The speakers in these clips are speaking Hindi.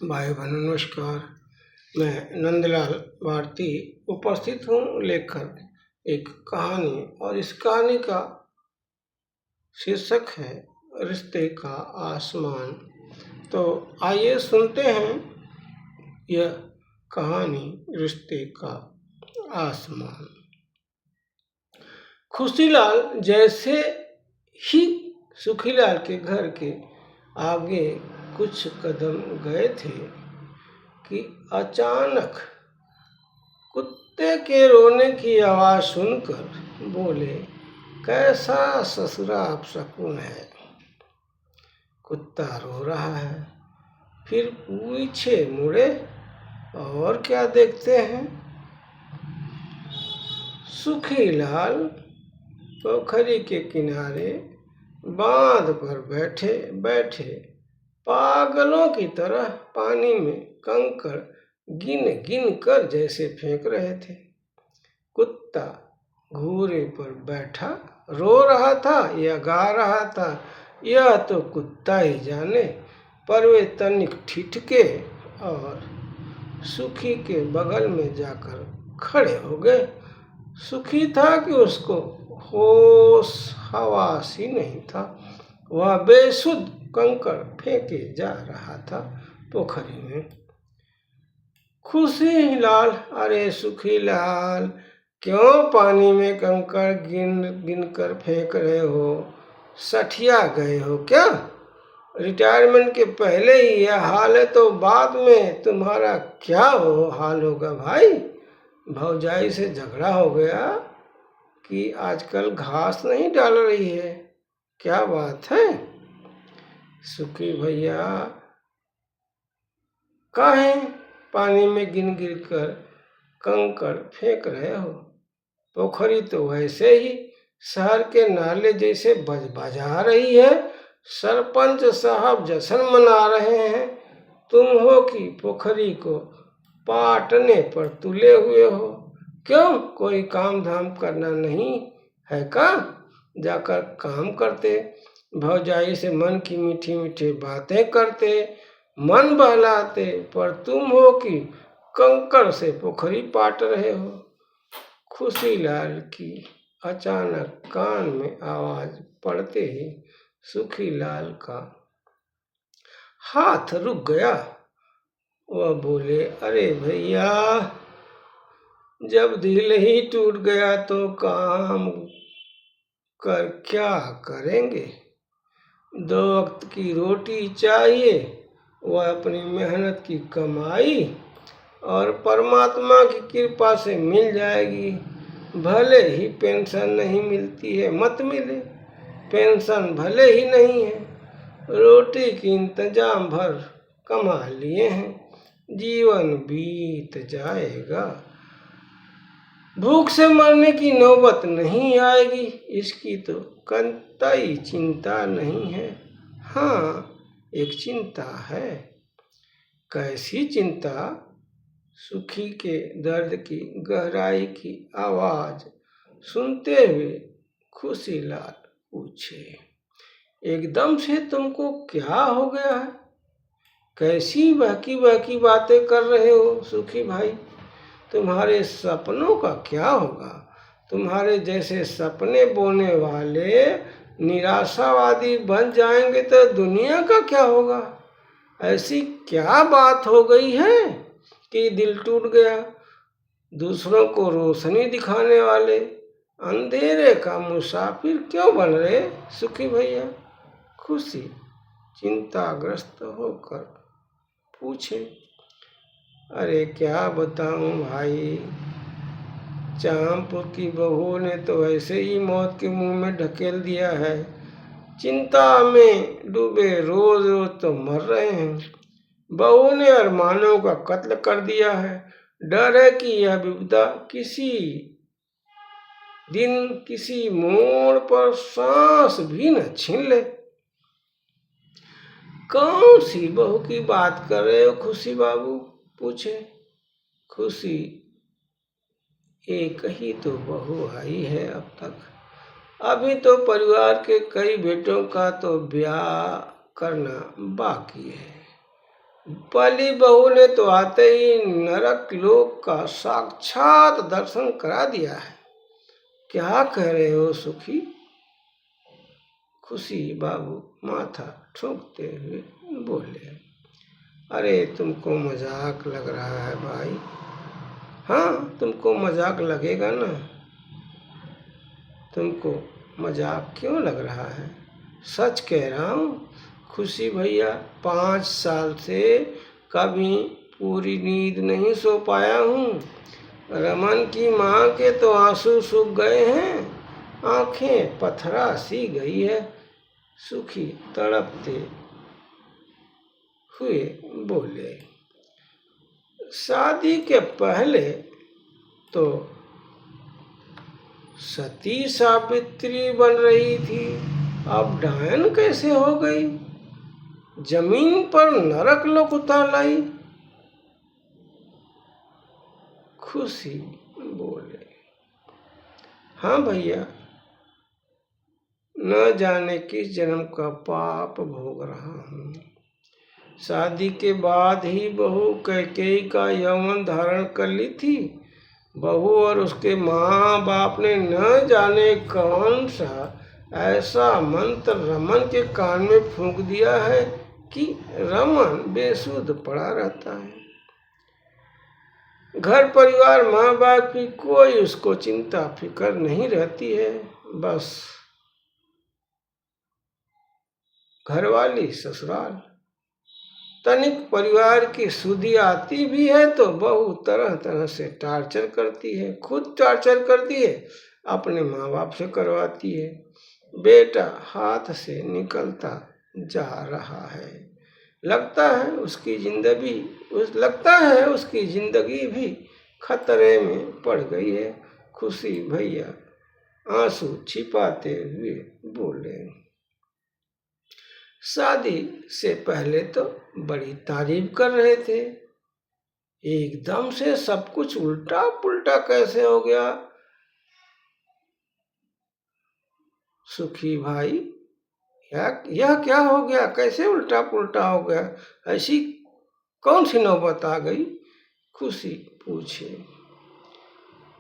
भाई बहनों नमस्कार। मैं नंदलाल भारती उपस्थित हूँ लेकर एक कहानी, और इस कहानी का शीर्षक है रिश्ते का आसमान। तो आइए सुनते हैं यह कहानी, रिश्ते का आसमान। खुशीलाल जैसे ही सुखीलाल के घर के आगे कुछ कदम गए थे कि अचानक कुत्ते के रोने की आवाज़ सुनकर बोले, कैसा ससुरा अपशकुन है। कुत्ता रो रहा है। फिर पीछे मुड़े और क्या देखते हैं, सुखीलाल पोखरी के किनारे बांध पर बैठे बैठे पागलों की तरह पानी में कंकड़ गिन गिन कर जैसे फेंक रहे थे। कुत्ता घूरे पर बैठा रो रहा था या गा रहा था, यह तो कुत्ता ही जाने, पर वे तनिक ठिठके और सुखी के बगल में जाकर खड़े हो गए। सुखी था कि उसको होश हवास ही नहीं था। वह बेसुध कंकड़ फेंके जा रहा था पोखरी में। खुशीलाल, अरे सुखीलाल, क्यों पानी में कंकड़ गिन गिन कर फेंक रहे हो? सठिया गए हो क्या? रिटायरमेंट के पहले ही यह हाल है तो बाद में तुम्हारा क्या हाल होगा भाई? भौजाई से झगड़ा हो गया कि आजकल घास नहीं डाल रही है? क्या बात है सुखी भैया? काहे पानी में गिन गिर कर कंकड़ फेंक रहे हो? पोखरी तो वैसे ही शहर के नाले जैसे बजा रही है। सरपंच साहब जश्न मना रहे हैं। तुम हो कि पोखरी को पाटने पर तुले हुए हो। क्यों, कोई काम धाम करना नहीं है का? जाकर काम करते, भौजाई से मन की मीठी मीठी बातें करते, मन बहलाते, पर तुम हो कि कंकड़ से पोखरी पाट रहे हो। खुशीलाल की अचानक कान में आवाज पड़ते ही सुखीलाल का हाथ रुक गया। वह बोले, अरे भैया, जब दिल ही टूट गया तो काम कर क्या करेंगे? 2 वक्त की रोटी चाहिए, वह अपनी मेहनत की कमाई, और परमात्मा की कृपा से मिल जाएगी। भले ही पेंशन नहीं मिलती है, मत मिले, पेंशन भले ही नहीं है, रोटी की इंतजाम भर कमा लिए हैं, जीवन बीत जाएगा, भूख से मरने की नौबत नहीं आएगी, इसकी तो कतई चिंता नहीं है। हाँ, एक चिंता है। कैसी चिंता? सुखी के दर्द की गहराई की आवाज सुनते हुए खुशीलाल पूछे, एकदम से तुमको क्या हो गया है? कैसी बहकी बहकी बातें कर रहे हो सुखी भाई? तुम्हारे सपनों का क्या होगा? तुम्हारे जैसे सपने बोने वाले निराशावादी बन जाएंगे तो दुनिया का क्या होगा? ऐसी क्या बात हो गई है कि दिल टूट गया? दूसरों को रोशनी दिखाने वाले अंधेरे का मुसाफिर क्यों बन रहे सुखी भैया? खुशी चिंताग्रस्त होकर पूछे, अरे क्या बताऊं भाई, चामपुर की बहू ने तो ऐसे ही मौत के मुंह में ढकेल दिया है। चिंता में डूबे रोज रोज तो मर रहे हैं। बहू ने अरमानों का कत्ल कर दिया है। डर है कि यह विपदा किसी दिन किसी मोड़ पर सांस भी न छीन ले। कौन सी बहू की बात कर रहे हो खुशी बाबू? पूछे। खुशी, एक ही तो बहू आई है अब तक। अभी तो परिवार के कई बेटों का तो ब्याह करना बाकी है। पहली बहू ने तो आते ही नरक लोक का साक्षात दर्शन करा दिया है। क्या कह रहे हो सुखी? खुशी बाबू माथा ठोकते हुए बोले, अरे तुमको मजाक लग रहा है भाई। हाँ, तुमको मजाक लगेगा ना। तुमको मजाक क्यों लग रहा है? सच कह रहा हूँ खुशी भैया, 5 साल से कभी पूरी नींद नहीं सो पाया हूँ। रमन की माँ के तो आंसू सूख गए हैं, आंखें पथरा सी गई है। सुखी तड़पते हुए बोले, शादी के पहले तो सती सावित्री बन रही थी, अब डायन कैसे हो गई? जमीन पर नरक लोक उतार लाई। खुशी बोले, हाँ भैया, न जाने किस जन्म का पाप भोग रहा हूँ। शादी के बाद ही बहू कैकेयी का यौवन धारण कर ली थी। बहू और उसके माँ बाप ने न जाने कौन सा ऐसा मंत्र रमन के कान में फूंक दिया है कि रमन बेसुध पड़ा रहता है। घर परिवार माँ बाप की कोई उसको चिंता फिक्र नहीं रहती है। बस घरवाली ससुराल, तनिक परिवार की सुधी आती भी है तो बहू तरह तरह से टार्चर करती है, खुद टार्चर करती है, अपने माँ बाप से करवाती है। बेटा हाथ से निकलता जा रहा है। लगता है उसकी जिंदगी भी खतरे में पड़ गई है। खुशी भैया आंसू छिपाते हुए बोले, शादी से पहले तो बड़ी तारीफ कर रहे थे, एकदम से सब कुछ उल्टा पुल्टा कैसे हो गया? सुखी भाई, यह क्या हो गया? कैसे उल्टा पुल्टा हो गया? ऐसी कौन सी नौबत आ गई? खुशी पूछे।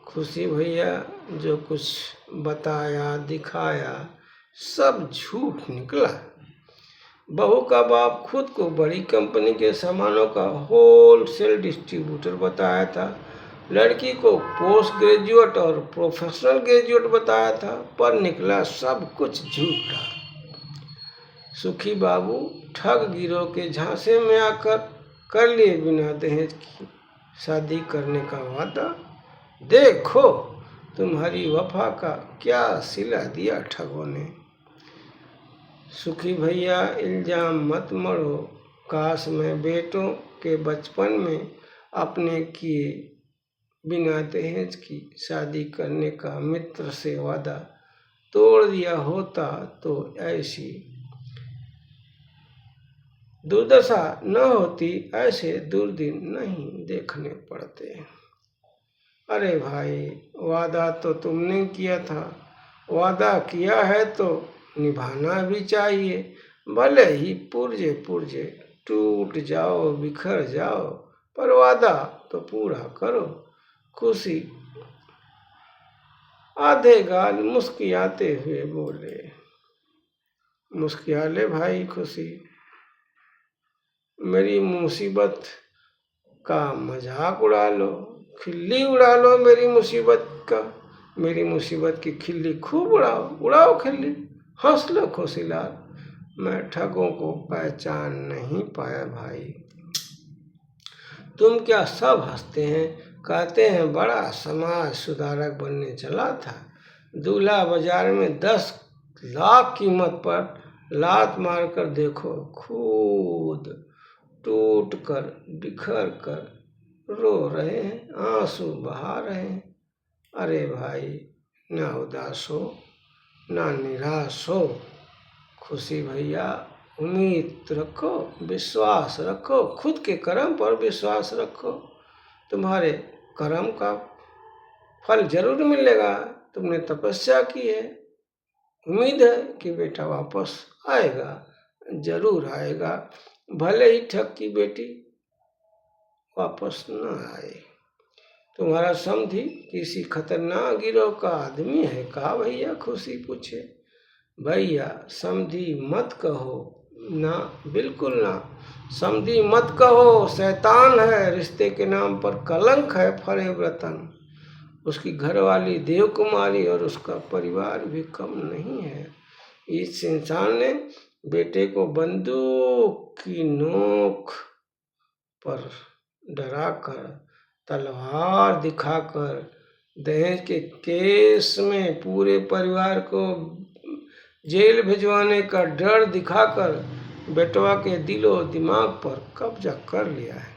खुशी भैया जो कुछ बताया दिखाया सब झूठ निकला। बहू का बाप खुद को बड़ी कंपनी के सामानों का होलसेल डिस्ट्रीब्यूटर बताया था। लड़की को पोस्ट ग्रेजुएट और प्रोफेशनल ग्रेजुएट बताया था, पर निकला सब कुछ झूठा। सुखी बाबू ठग गिरोह के झांसे में आकर कर लिए बिना दहेज की शादी करने का वादा। देखो तुम्हारी वफा का क्या सिला दिया ठगों ने। सुखी भैया इल्जाम मत मरो, काश मैं बेटों के बचपन में अपने किए बिना दहेज की शादी करने का मित्र से वादा तोड़ दिया होता तो ऐसी दुर्दशा न होती, ऐसे दुर्दिन नहीं देखने पड़ते। अरे भाई, वादा तो तुमने किया था, वादा किया है तो निभाना भी चाहिए, भले ही पुर्जे पुर्जे टूट जाओ बिखर जाओ, पर वादा तो पूरा करो। खुशी आधे गाल मुस्कियाते हुए बोले। मुस्किया ले भाई खुशी, मेरी मुसीबत का मजाक उड़ा लो, खिल्ली उड़ा लो मेरी मुसीबत का। मेरी मुसीबत की खिल्ली खूब उड़ाओ, उड़ाओ खिल्ली, हंस लो खुशीलाल। मैं ठगों को पहचान नहीं पाया भाई। तुम क्या सब हंसते हैं, कहते हैं बड़ा समाज सुधारक बनने चला था। दूल्हा बाजार में 10 लाख कीमत पर लात मार कर देखो, खुद टूट कर बिखर कर रो रहे हैं, आंसू बहा रहे हैं। अरे भाई, ना उदास हो ना निराश हो। खुशी भैया उम्मीद रखो, विश्वास रखो, खुद के कर्म पर विश्वास रखो। तुम्हारे कर्म का फल जरूर मिलेगा। तुमने तपस्या की है, उम्मीद है कि बेटा वापस आएगा, जरूर आएगा। भले ही ठग की बेटी वापस न आए। तुम्हारा समधी किसी खतरनाक गिरोह का आदमी है का भैया? खुशी पूछे। भैया समधी मत कहो ना, बिल्कुल ना, समधी मत कहो, शैतान है, रिश्ते के नाम पर कलंक है फरेब रतन। उसकी घरवाली देव कुमारी और उसका परिवार भी कम नहीं है। इस इंसान ने बेटे को बंदूक की नोक पर डराकर, तलवार दिखाकर, दहेज के केस में पूरे परिवार को जेल भिजवाने का डर दिखाकर बेटवा के दिलो दिमाग पर कब्जा कर लिया है।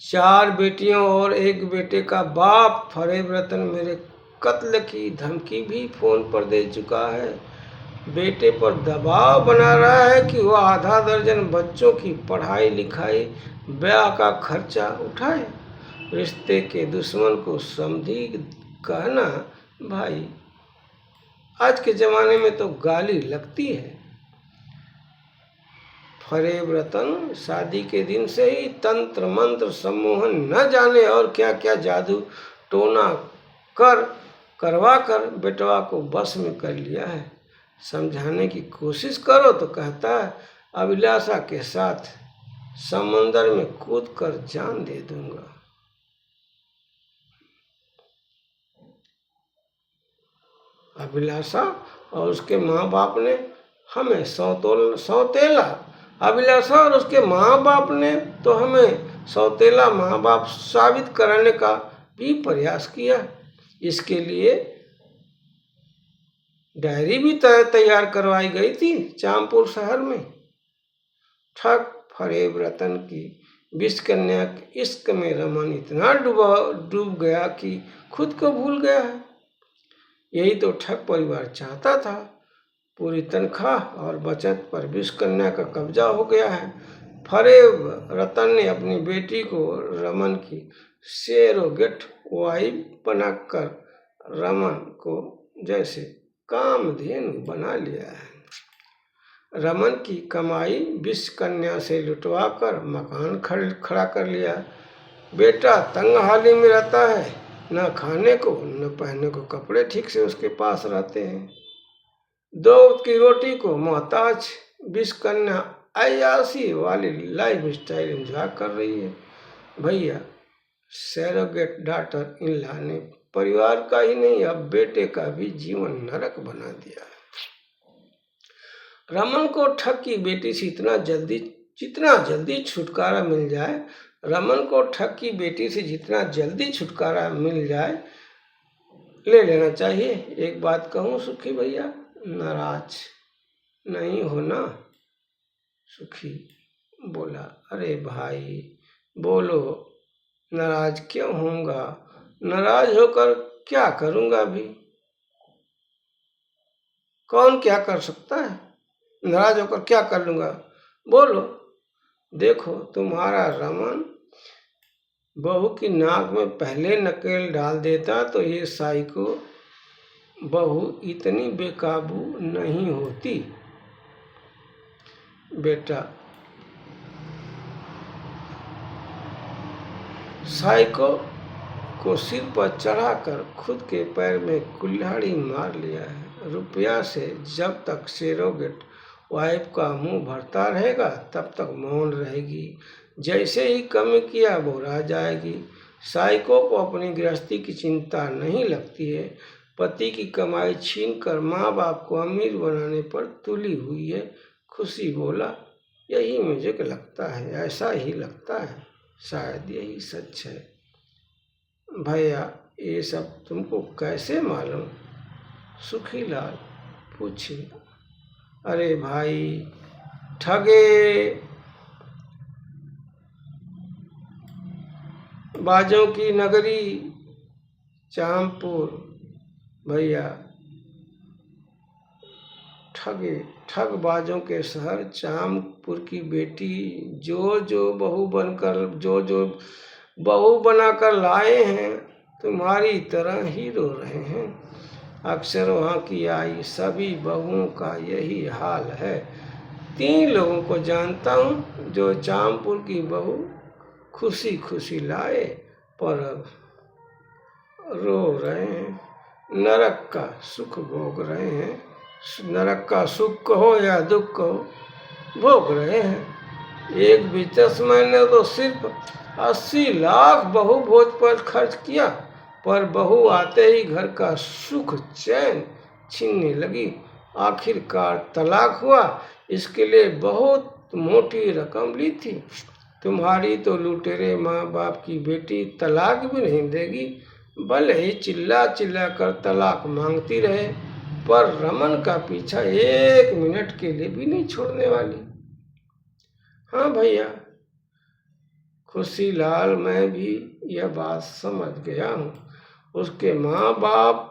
4 बेटियों और 1 बेटे का बाप फरेब रतन मेरे कत्ल की धमकी भी फोन पर दे चुका है। बेटे पर दबाव बना रहा है कि वह आधा दर्जन बच्चों की पढ़ाई लिखाई, ब्याह का खर्चा उठाए। रिश्ते के दुश्मन को समधी कहना भाई, आज के जमाने में तो गाली लगती है। फरेब रतन शादी के दिन से ही तंत्र मंत्र सम्मोहन न जाने और क्या क्या जादू टोना करवा कर बेटवा को बस में कर लिया है। समझाने की कोशिश करो तो कहता है अभिलाषा के साथ समंदर में कूद कर जान दे दूंगा। अभिलाषा और उसके माँ बाप ने हमें सौतेला, अभिलाषा और उसके माँ बाप ने तो हमें सौतेला माँ बाप साबित कराने का भी प्रयास किया। इसके लिए डायरी भी तैयार करवाई गई थी चामपुर शहर में। ठग फरेब रतन की विष कन्या के इश्क में रमन इतना डूब गया कि खुद को भूल गया है। यही तो ठग परिवार चाहता था। पूरी तनख्वाह और बचत पर विष कन्या का कब्जा हो गया है। फरेब रतन ने अपनी बेटी को रमन की सेरोगेट वाइफ बनाकर रमन को जैसे कामधेनु बना लिया है। रमन की कमाई विष कन्या से लुटवा कर मकान खड़ा कर लिया। बेटा तंगहाली में रहता है, न खाने को न पहनने को कपड़े ठीक से उसके पास रहते हैं। 2 वक्त की रोटी को मोहताज विष कन्या अयासी वाली लाइफ स्टाइल एंजॉय कर रही है। भैया सैरोगेट डॉटर इन लॉ ने परिवार का ही नहीं अब बेटे का भी जीवन नरक बना दिया है। रमन को ठग की बेटी से जितना जल्दी छुटकारा मिल जाए, रमन को ठग की बेटी से जितना जल्दी छुटकारा मिल जाए ले लेना चाहिए। एक बात कहूँ सुखी भैया, नाराज नहीं होना। सुखी बोला अरे भाई बोलो, नाराज क्यों होऊंगा? नाराज होकर क्या करूंगा भी? कौन क्या कर सकता है? नाराज होकर क्या कर लूंगा? बोलो। देखो तुम्हारा रमन बहू की नाक में पहले नकेल डाल देता तो ये साइको बहू इतनी बेकाबू नहीं होती। बेटा साइको को सिर पर चढ़ाकर खुद के पैर में कुल्हाड़ी मार लिया है। रुपया से जब तक सेरोगेट वाइफ का मुंह भरता रहेगा तब तक मौन रहेगी। जैसे ही कमी किया बोरा जाएगी। साइको को अपनी गृहस्थी की चिंता नहीं लगती है। पति की कमाई छीनकर माँ बाप को अमीर बनाने पर तुली हुई है। खुशी बोला यही मुझे लगता है, ऐसा ही लगता है, शायद यही सच है। भैया ये सब तुमको कैसे मालूम? सुखी लाल पूछे। अरे भाई ठगे बाजों की नगरी चामपुर, भैया ठग बाजों के शहर चामपुर की बेटी जो बहू बनाकर लाए हैं तुम्हारी तरह ही रो रहे हैं। अक्सर वहाँ की आई सभी बहुओं का यही हाल है। 3 लोगों को जानता हूँ जो चामपुर की बहू खुशी खुशी लाए, पर अब रो रहे हैं, नरक का सुख भोग रहे हैं। नरक का सुख कहो या दुख कहो, भोग रहे हैं। एक बिजनेसमैन ने तो सिर्फ 80 लाख बहू भोज पर खर्च किया, पर बहू आते ही घर का सुख चैन छीनने लगी। आखिरकार तलाक हुआ। इसके लिए बहुत मोटी रकम ली थी। तुम्हारी तो लुटेरे माँ बाप की बेटी तलाक भी नहीं देगी, भले ही चिल्ला चिल्ला कर तलाक मांगती रहे, पर रमन का पीछा 1 मिनट के लिए भी नहीं छोड़ने वाली। हाँ भैया खुशीलाल, मैं भी यह बात समझ गया हूँ। उसके माँ बाप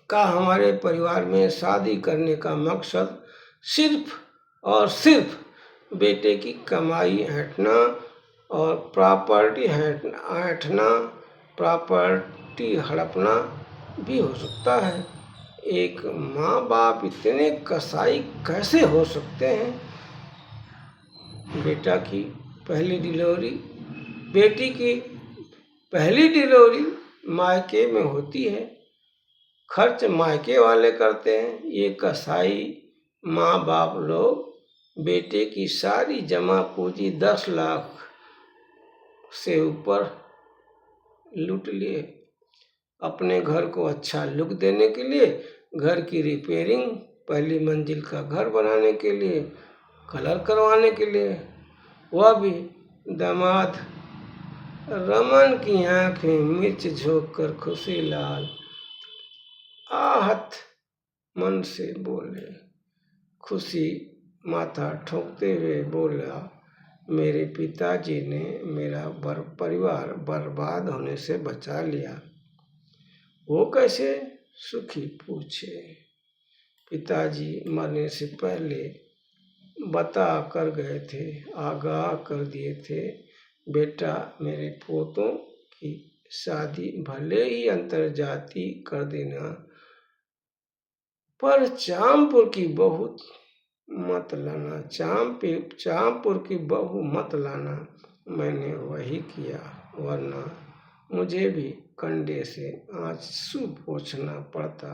का हमारे परिवार में शादी करने का मकसद सिर्फ और सिर्फ बेटे की कमाई ऐंठना और प्रॉपर्टी ऐंठना, प्रॉपर्टी हड़पना भी हो सकता है। एक माँ बाप इतने कसाई कैसे हो सकते हैं? बेटी की पहली डिलीवरी मायके में होती है, खर्च मायके वाले करते हैं। ये कसाई माँ बाप लोग बेटे की सारी जमा पूंजी 10 लाख से ऊपर लूट लिए। अपने घर को अच्छा लुक देने के लिए, घर की रिपेयरिंग, पहली मंजिल का घर बनाने के लिए, कलर करवाने के लिए, वह भी दामाद। रमन की आंखें मिर्च झोंक कर खुशीलाल आहत मन से बोले। खुशी माथा ठोकते हुए बोला, मेरे पिताजी ने मेरा परिवार बर्बाद होने से बचा लिया। वो कैसे? सुखी पूछे। पिताजी मरने से पहले बता कर गए थे, आगाह कर दिए थे, बेटा मेरे पोतों की शादी भले ही अंतरजाती कर देना, पर चामपुर की बहू मत लाना। चामपुर की बहू मत लाना। मैंने वही किया, वरना मुझे भी कंडे से आंसू पोंछना पड़ता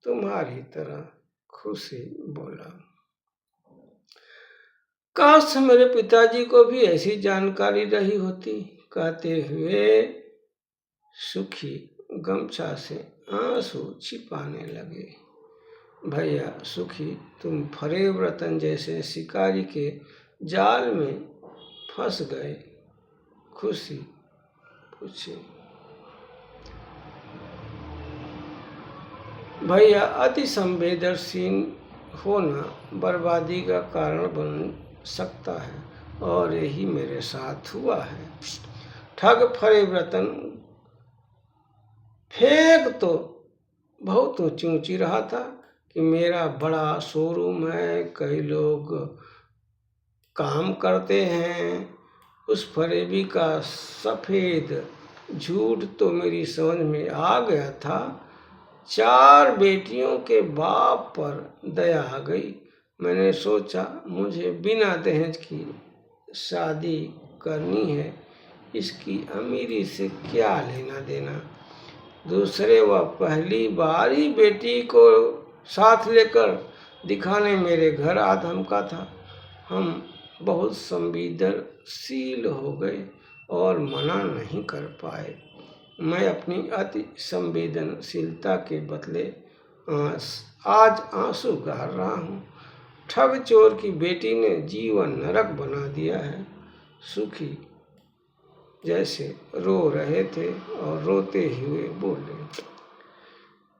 तुम्हारी तरह। खुशी बोला। काश मेरे पिताजी को भी ऐसी जानकारी रही होती। कहते हुए सुखी गमछा से आंसू छिपाने लगे। भैया सुखी, तुम फरेब रतन जैसे शिकारी के जाल में फंस गए। खुशी पूछे। भैया अति संवेदनशील होना बर्बादी का कारण बन सकता है, और यही मेरे साथ हुआ है। ठग फरेब रतन फेंक तो बहुत ऊंची रहा था कि मेरा बड़ा शोरूम है, कई लोग काम करते हैं। उस फरेबी का सफ़ेद झूठ तो मेरी समझ में आ गया था। 4 बेटियों के बाप पर दया आ गई। मैंने सोचा मुझे बिना दहेज की शादी करनी है, इसकी अमीरी से क्या लेना देना। दूसरे वह पहली बार ही बेटी को साथ लेकर दिखाने मेरे घर आधमका था। हम बहुत संवेदनशील हो गए और मना नहीं कर पाए। मैं अपनी अति संवेदनशीलता के बदले आज आंसू गार रहा हूँ। ठग चोर की बेटी ने जीवन नरक बना दिया है। सुखी जैसे रो रहे थे और रोते हुए बोले,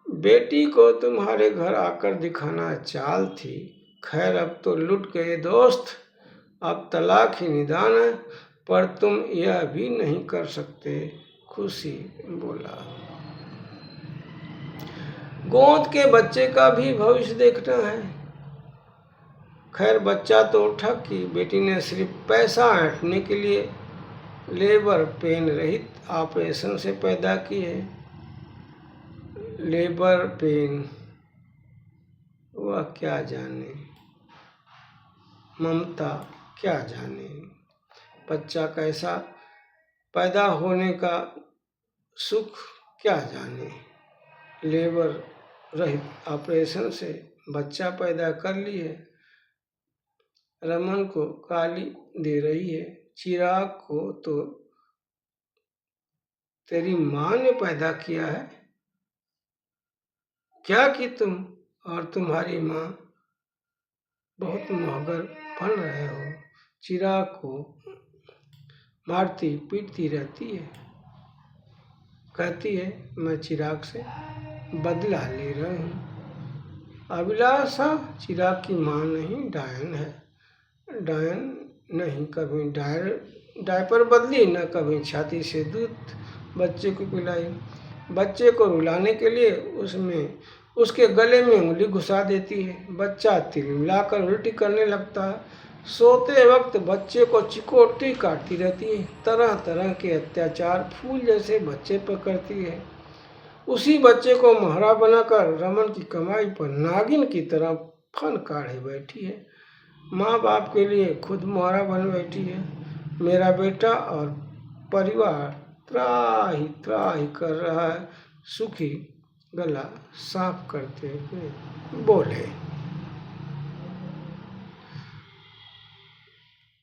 बेटी को तुम्हारे घर आकर दिखाना चाल थी। खैर अब तो लुट गए दोस्त, अब तलाक ही निदान है, पर तुम यह भी नहीं कर सकते। खुशी बोला, गोद के बच्चे का भी भविष्य देखना है। खैर बच्चा तो ठग की बेटी ने सिर्फ पैसा ऐंठने के लिए लेबर पेन रहित ऑपरेशन से पैदा की है। लेबर पेन वह क्या जाने। ममता क्या जाने। बच्चा कैसा पैदा होने का सुख क्या जाने। लेबर रहित ऑपरेशन से बच्चा पैदा कर लिए, रमन को गाली दे रही है। चिराग को तो तेरी माँ ने पैदा किया है। क्या कि तुम और तुम्हारी माँ बहुत महगर बन रहे हो। चिराग को मारती पीटती रहती है। कहती है मैं चिराग से बदला ले रही हूँ। अभिलाषा चिराग की माँ नहीं, डायन है। डायन नहीं कभी डायपर बदली, न कभी छाती से दूध बच्चे को पिलाई। बच्चे को रुलाने के लिए उसके गले में उंगली घुसा देती है। बच्चा तिलमिलाकर उल्टी करने लगता है। सोते वक्त बच्चे को चिकोटी काटती रहती है। तरह तरह के अत्याचार फूल जैसे बच्चे पर करती है। उसी बच्चे को महारा बनाकर रमन की कमाई पर नागिन की तरह फन काढ़े बैठी है। माँ बाप के लिए खुद महारा बन बैठी है। मेरा बेटा और परिवार त्राही त्राही कर रहा है। सुखी गला साफ करते हुए बोले,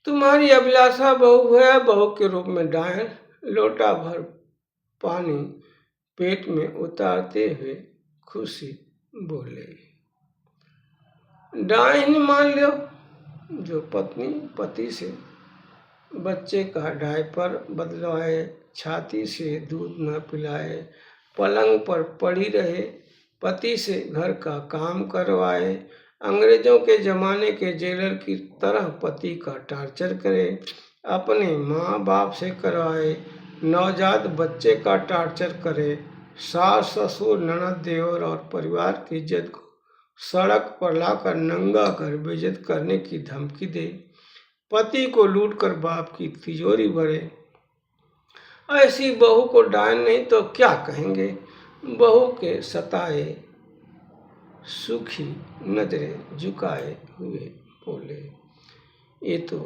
तुम्हारी अभिलाषा बहू है। बहू के रूप में डायन लोटा भर पानी पेट में उतारते हुए खुशी बोले, डायन मान लो जो पत्नी पति से बच्चे का डायपर बदलवाए, छाती से दूध न पिलाए, पलंग पर पड़ी रहे, पति से घर का काम करवाए, अंग्रेजों के ज़माने के जेलर की तरह पति का टार्चर करे, अपने माँ बाप से करवाए, नवजात बच्चे का टार्चर करे, सास ससुर ननद देवर और परिवार की इज्जत को सड़क पर लाकर नंगा कर बेइज्जत करने की धमकी दे, पति को लूटकर बाप की तिजोरी भरे। ऐसी बहू को डायन नहीं तो क्या कहेंगे। बहू के सताए सुखी नजरें झुकाए हुए बोले, ये तो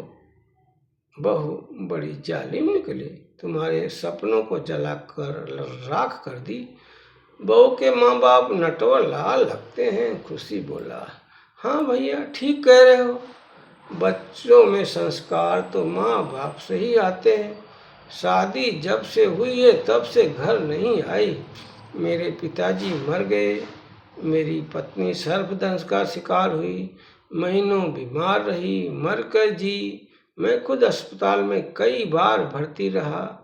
बहू बड़ी जालिम निकली, तुम्हारे सपनों को जलाकर राख कर दी। बहू के माँ बाप नटवर लाल लगते हैं। खुशी बोला, हाँ भैया ठीक कह रहे हो। बच्चों में संस्कार तो माँ बाप से ही आते हैं। शादी जब से हुई है तब से घर नहीं आई। मेरे पिताजी मर गए, मेरी पत्नी सर्पदंश का शिकार हुई, महीनों बीमार रही, मर कर जी। मैं खुद अस्पताल में कई बार भर्ती रहा,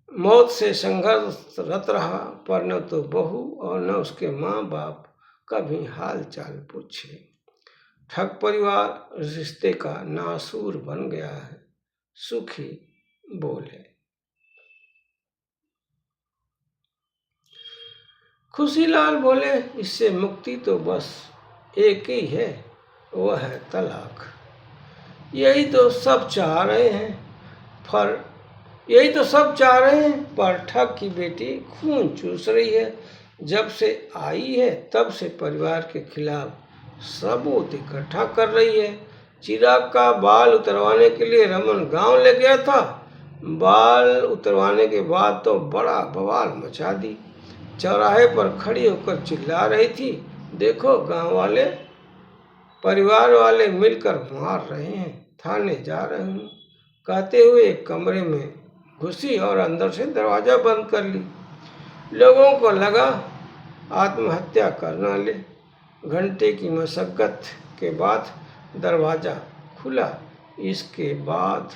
मौत से संघर्षरत रहा, पर न तो बहू और न उसके माँ बाप कभी हाल चाल पूछे। ठग परिवार रिश्ते का नासूर बन गया है। सुखी बोले। खुशीलाल बोले, इससे मुक्ति तो बस एक ही है, वह है तलाक। यही तो सब चाह रहे हैं, पर ठग की बेटी खून चूस रही है। जब से आई है तब से परिवार के खिलाफ सबूत इकट्ठा कर रही है। चिराग का बाल उतरवाने के लिए रमन गांव ले गया था। बाल उतरवाने के बाद तो बड़ा बवाल मचा दी। चौराहे पर खड़ी होकर चिल्ला रही थी, देखो गांव वाले परिवार वाले मिलकर मार रहे हैं, थाने जा रहे हूँ। कहते हुए एक कमरे में घुसी और अंदर से दरवाजा बंद कर ली। लोगों को लगा आत्महत्या करना ले। घंटे की मशक्कत के बाद दरवाजा खुला। इसके बाद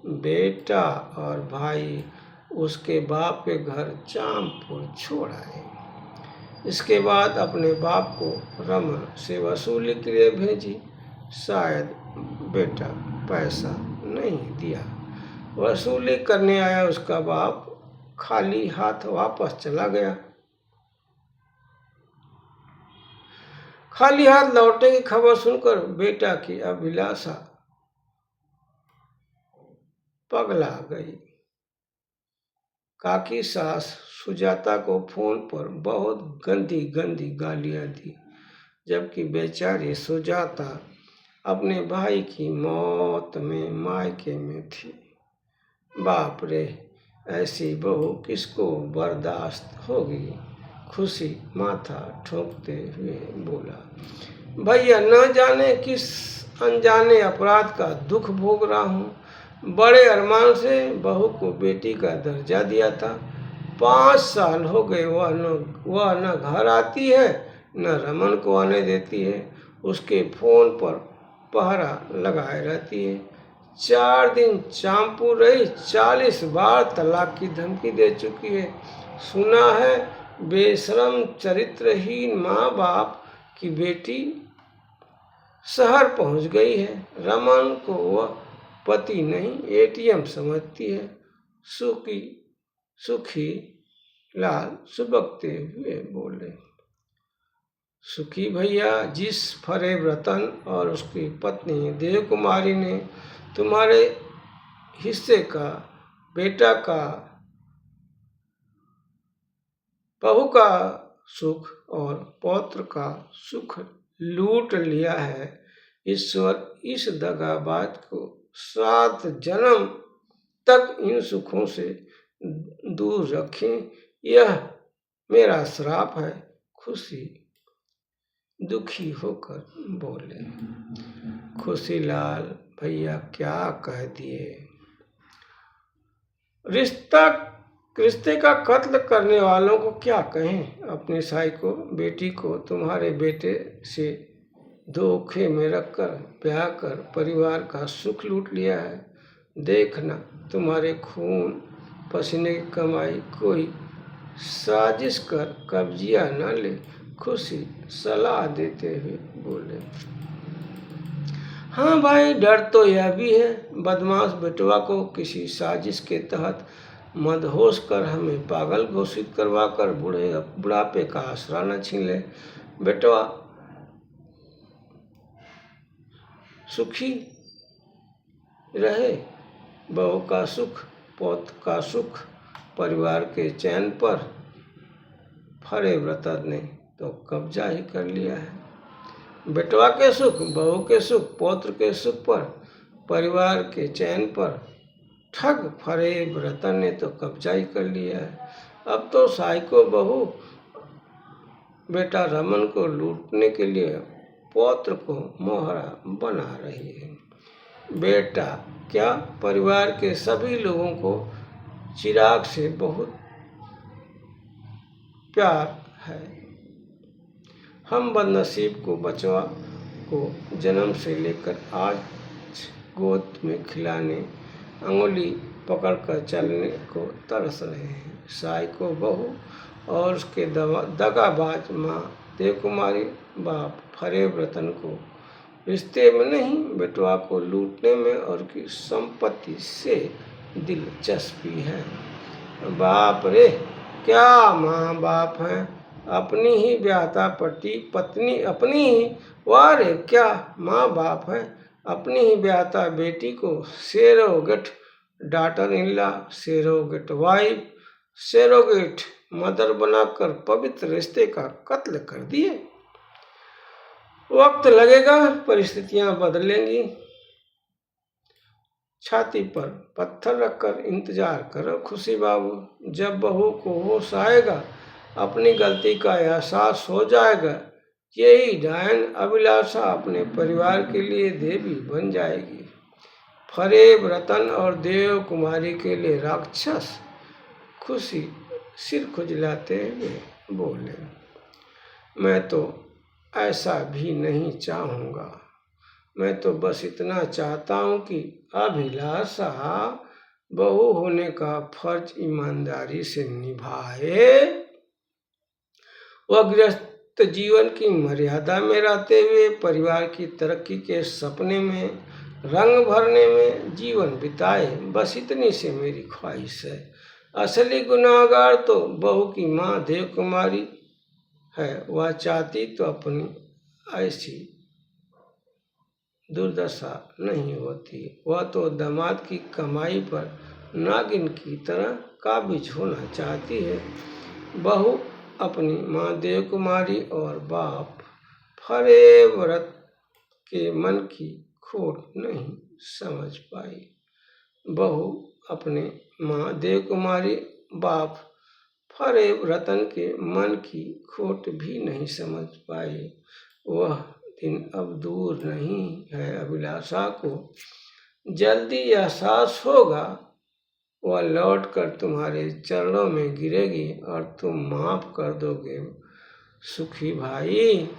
बेटा और भाई उसके बाप के घर चामपुर छोड़ आए। इसके बाद अपने बाप को रमन से वसूली के लिए भेजी। शायद बेटा पैसा नहीं दिया। वसूली करने आया उसका बाप खाली हाथ वापस चला गया। खाली हाथ लौटने की खबर सुनकर बेटा की अभिलाषा पगला गई। काकी सास सुजाता को फोन पर बहुत गंदी गंदी गालियां दी, जबकि बेचारी सुजाता अपने भाई की मौत में मायके में थी। बाप रे, ऐसी बहू किसको बर्दाश्त होगी। खुशी माथा ठोकते हुए बोला, भैया न जाने किस अनजाने अपराध का दुख भोग रहा हूँ। बड़े अरमान से बहू को बेटी का दर्जा दिया था। 5 साल हो गए वह न घर आती है न रमन को आने देती है। उसके फोन पर पहरा लगाए रहती है। 4 दिन चांपू रही, 40 बार तलाक की धमकी दे चुकी है। सुना है बेशरम चरित्रहीन माँ बाप की बेटी शहर पहुंच गई है। रमन को वह पति नहीं एटीएम समझती है। सुखी लाल सुबकते हुए बोले, सुखी भैया, जिस फरेब रतन और उसकी पत्नी देवकुमारी ने तुम्हारे हिस्से का, बेटा का, बहू का सुख और पौत्र का सुख लूट लिया है, ईश्वर इस दगाबाज को 7 जन्म तक इन सुखों से दूर रखें, यह मेरा श्राप है। खुशी दुखी होकर बोले, खुशीलाल भैया क्या कह दिए। रिश्ते का कत्ल करने वालों को क्या कहें। अपने साई को, बेटी को तुम्हारे बेटे से धोखे में रखकर ब्याह कर परिवार का सुख लूट लिया है। देखना तुम्हारे खून पसीने की कमाई कोई साजिश कर कब्जिया न ले। खुशी सलाह देते हुए बोले, हाँ भाई, डर तो यह भी है बदमाश बेटवा को किसी साजिश के तहत मदहोश कर हमें पागल घोषित करवा कर बुढ़ापे का आसरा न छीन ले। बेटवा सुखी रहे, बहू का सुख, पौत्र का सुख, परिवार के चैन पर फरेब रतन ने तो कब्जा ही कर लिया है। बेटवा के सुख, बहू के सुख, पौत्र के सुख पर, परिवार के चैन पर ठग फरेब रतन ने तो कब्जा ही कर लिया है। अब तो साई को बहू बेटा रमन को लूटने के लिए पौत्र को मोहरा बना रही है। बेटा क्या, परिवार के सभी लोगों को चिराग से बहुत प्यार है। हम बदनसीब को बचवा को जन्म से लेकर आज गोद में खिलाने, अंगुली पकड़कर चलने को तरस रहे हैं। साई को बहू और उसके दगाबाज माँ देवकुमारी, बाप फरेब रतन को रिश्ते में नहीं, बेटवा को लूटने में और की संपत्ति से दिलचस्पी है। बाप रे, क्या माँ बाप हैं। अपनी ही ब्याहता पत्नी अपनी ही, वाह रे क्या माँ बाप है। अपनी ही ब्याहता बेटी को surrogate daughter in law, surrogate wife, surrogate mother बनाकर पवित्र रिश्ते का कत्ल कर दिए। वक्त लगेगा, परिस्थितियां बदलेंगी। छाती पर पत्थर रखकर इंतजार करो खुशी बाबू। जब बहू को होश आएगा, अपनी गलती का एहसास हो जाएगा, यही डायन अभिलाषा अपने परिवार के लिए देवी बन जाएगी। फरेब रतन और देव कुमारी के लिए राक्षस। खुशी सिर खुजलाते हुए बोले, मैं तो ऐसा भी नहीं चाहूँगा। मैं तो बस इतना चाहता हूँ कि अभिलाषा बहू होने का फर्ज ईमानदारी से निभाए। वह गृहस्थ जीवन की मर्यादा में रहते हुए परिवार की तरक्की के सपने में रंग भरने में जीवन बिताए। बस इतनी से मेरी ख्वाहिश है। असली गुनाहगार तो बहू की माँ देवकुमारी है। वह चाहती तो अपनी ऐसी दुर्दशा नहीं होती। वह तो दामाद की कमाई पर नागिन की तरह काबिज होना चाहती है। बहू अपनी माँ देवकुमारी और बाप फरेब के मन की खोट नहीं समझ पाई। बहू अपने माँ देव कुमारी बाप फरे रतन के मन की खोट भी नहीं समझ पाई। वह दिन अब दूर नहीं है। अभिलाषा को जल्दी एहसास होगा। वह लौट कर तुम्हारे चरणों में गिरेगी और तुम माफ कर दोगे। सुखी भाई,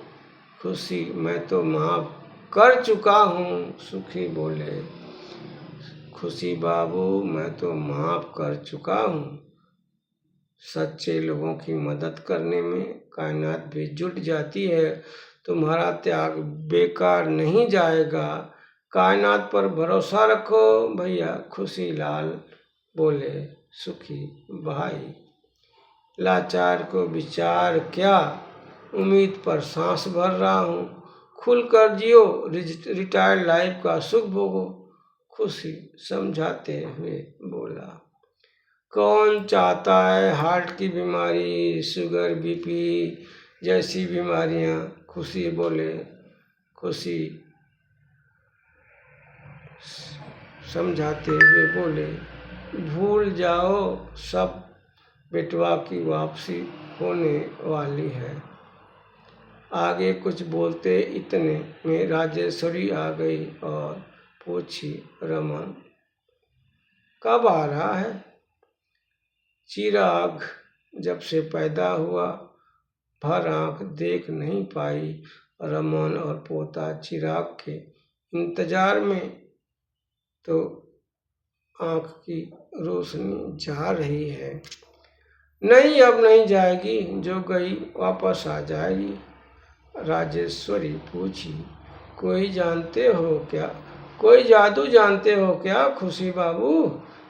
खुशी मैं तो माफ कर चुका हूँ। सुखी बोले, खुशी बाबू मैं तो माफ कर चुका हूँ। सच्चे लोगों की मदद करने में कायनात भी जुट जाती है। तुम्हारा त्याग बेकार नहीं जाएगा। कायनात पर भरोसा रखो भैया। खुशी लाल बोले, सुखी भाई लाचार को विचार क्या, उम्मीद पर सांस भर रहा हूँ। खुलकर जियो, रिटायर्ड लाइफ का सुख भोगो। खुशी समझाते हुए बोला, कौन चाहता है हार्ट की बीमारी, शुगर, बीपी जैसी बीमारियां। खुशी बोले, खुशी समझाते हुए बोले, भूल जाओ सब, बेटवा की वापसी होने वाली है। आगे कुछ बोलते इतने में राजेश्वरी आ गई और पूछी, रमन कब आ रहा है? चिराग जब से पैदा हुआ भर आंख देख नहीं पाई। रमन और पोता चिराग के इंतजार में तो आंख की रोशनी जा रही है। नहीं अब नहीं जाएगी, जो गई वापस आ जाएगी। राजेश्वरी पूछी, कोई जानते हो क्या, कोई जादू जानते हो क्या खुशी बाबू?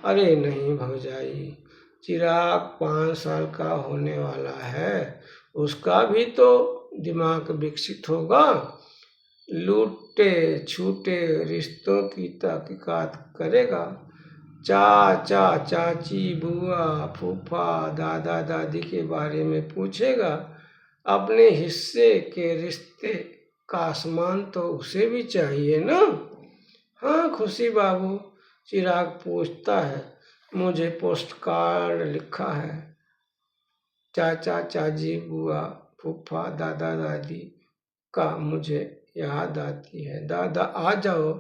अरे नहीं भौजाई, चिराग 5 साल का होने वाला है, उसका भी तो दिमाग विकसित होगा। लूटे छूटे रिश्तों की तहकीकात करेगा। चाचा चाची बुआ फूफा दादा दादी के बारे में पूछेगा। अपने हिस्से के रिश्ते का आसमान तो उसे भी चाहिए ना। हाँ खुशी बाबू, चिराग पूछता है, मुझे पोस्ट कार्ड लिखा है। चाचा चाची बुआ फूफा दादा दादी का मुझे याद आती है। दादा आ जाओ।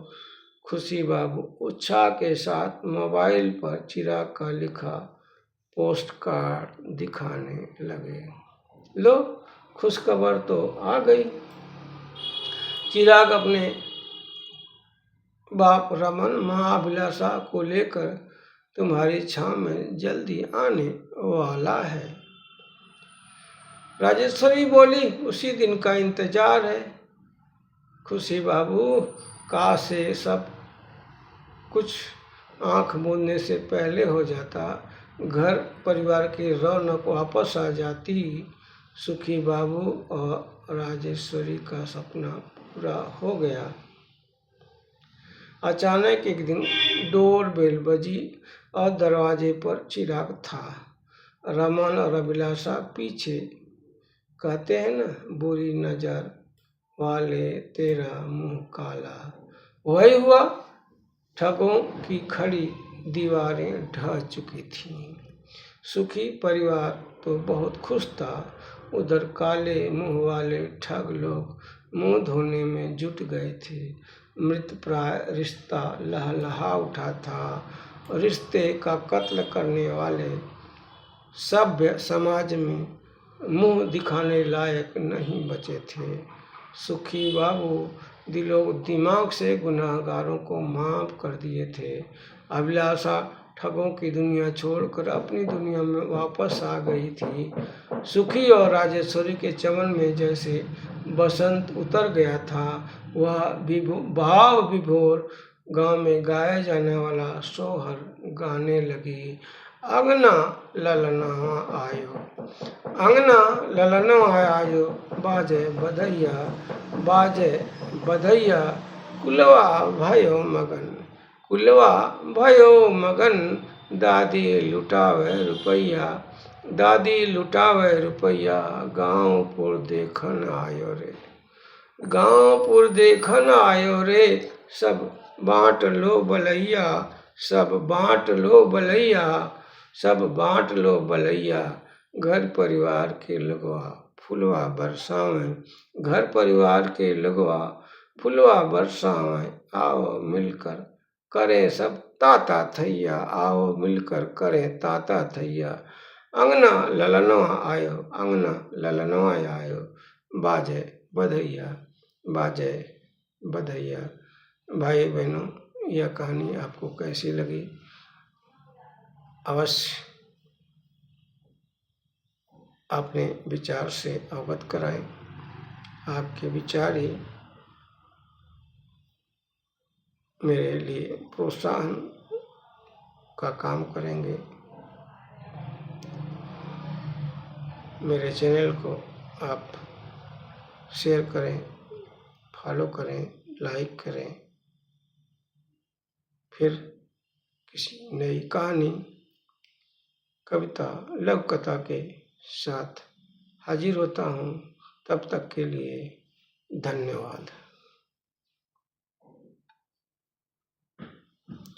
खुशी बाबू उत्साह के साथ मोबाइल पर चिराग का लिखा पोस्ट कार्ड दिखाने लगे। लो खुशखबर तो आ गई। चिराग अपने बाप रमन माँ अभिलाषा को लेकर तुम्हारी छांव में जल्दी आने वाला है। राजेश्वरी बोली, उसी दिन का इंतजार है। खुशी बाबू काश से सब कुछ आंख मूंदने से पहले हो जाता, घर परिवार की रौनक वापस आ जाती। सुखी बाबू और राजेश्वरी का सपना पूरा हो गया। अचानक एक दिन डोर बेल बजी और दरवाजे पर चिराग था। रमन और अभिलाषा पीछे। कहते हैं ना, बुरी नजर वाले तेरा मुंह काला। वही हुआ। ठगों की खड़ी दीवारें ढह चुकी थीं। सुखी परिवार तो बहुत खुश था। उधर काले मुंह वाले ठग लोग मुंह धोने में जुट गए थे। मृत प्राय रिश्ता लहलहा उठा था। रिश्ते का कत्ल करने वाले सभ्य समाज में मुंह दिखाने लायक नहीं बचे थे। सुखी बाबू दिमाग से गुनाहगारों को माफ कर दिए थे। अभिलाषा ठगों की दुनिया छोड़कर अपनी दुनिया में वापस आ गई थी। सुखी और राजेश्वरी के चमन में जैसे बसंत उतर गया था। वह भाव विभोर गांव में गाया जाने वाला सोहर गाने लगी। अंगना ललना आयो, अंगना ललना आयो, बाजे बधैया, कुलवा भयो मगन, कुलवा भयो मगन, दादी लुटावे रुपैया, गाँव पुर देखन आयो रे। गांवपुर देखन आयो रे, सब बाँट लो बलैया, सब बाँट लो बलैया, सब बाँट लो बलैया। घर परिवार के लगवा फुलवा बरसावें, घर परिवार के लगवा फुलवा बरसावें। आओ मिलकर करें सब ताता थैया, आओ मिलकर करें ताता थैया। अंगना ललनवा आयो, अंगना ललनवा आयो, बाजे बधैया, बाजे बधैया। भाई बहनों, यह कहानी आपको कैसी लगी अवश्य अपने विचार से अवगत कराएं। आपके विचार ही मेरे लिए प्रोत्साहन का काम करेंगे। मेरे चैनल को आप शेयर करें, फॉलो करें, लाइक करें। फिर किसी नई कहानी, कविता, लघु कथा के साथ हाजिर होता हूँ। तब तक के लिए धन्यवाद।